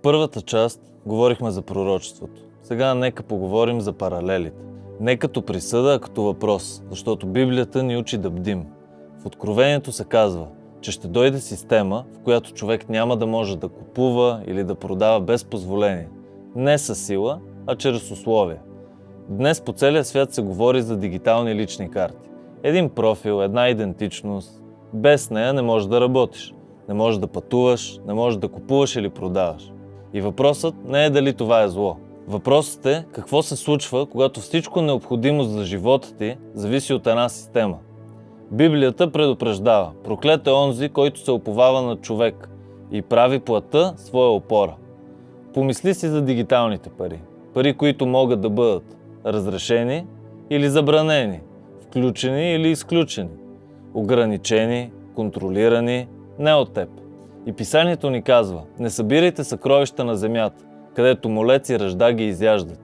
първата част говорихме за пророчеството. Сега нека поговорим за паралелите. Не като присъда, а като въпрос, защото Библията ни учи да бдим. В Откровението се казва, че ще дойде система, в която човек няма да може да купува или да продава без позволение. Не със сила, а чрез условия. Днес по целия свят се говори за дигитални лични карти. Един профил, една идентичност. Без нея не можеш да работиш. Не можеш да пътуваш, не можеш да купуваш или продаваш. И въпросът не е дали това е зло. Въпросът е какво се случва, когато всичко необходимо за живота ти зависи от една система. Библията предупреждава: проклет е онзи, който се уповава на човек и прави плътта своя опора. Помисли си за дигиталните пари. Пари, които могат да бъдат разрешени или забранени, включени или изключени, ограничени, контролирани, не от теб. И писанието ни казва: не събирайте съкровища на земята, където молец и ръжда ги изяждат.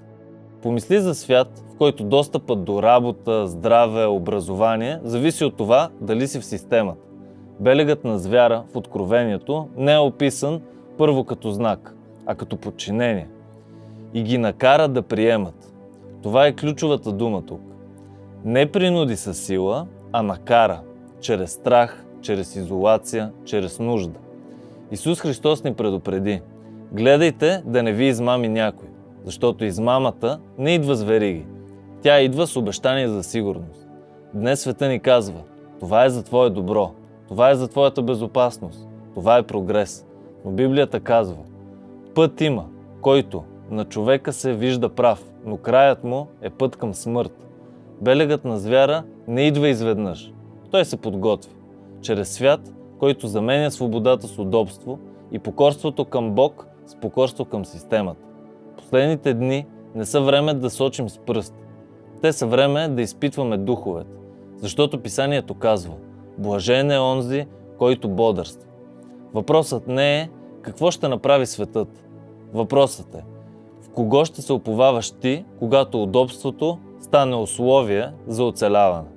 Помисли за свят, в който достъпът до работа, здраве, образование зависи от това дали си в системата. Белегът на звяра в Откровението не е описан първо като знак, а като подчинение. И ги накара да приемат. Това е ключовата дума тук. Не принуди със сила, а накара, чрез страх, чрез изолация, чрез нужда. Исус Христос ни предупреди: гледайте да не ви измами някой, защото измамата не идва с вериги. Тя идва с обещание за сигурност. Днес света ни казва: това е за твое добро, това е за твоята безопасност, това е прогрес. Но Библията казва: път има, който на човека се вижда прав, но краят му е път към смърт. Белегът на звяра не идва изведнъж. Той се подготвя чрез свят, който заменя свободата с удобство и покорството към Бог с покорство към системата. Последните дни не са време да сочим с пръст. Те са време да изпитваме духовете, защото писанието казва: блажен е онзи, който бодрства. Въпросът не е какво ще направи светът. Въпросът е в кого ще се уповаваш ти, когато удобството стане условие за оцеляване.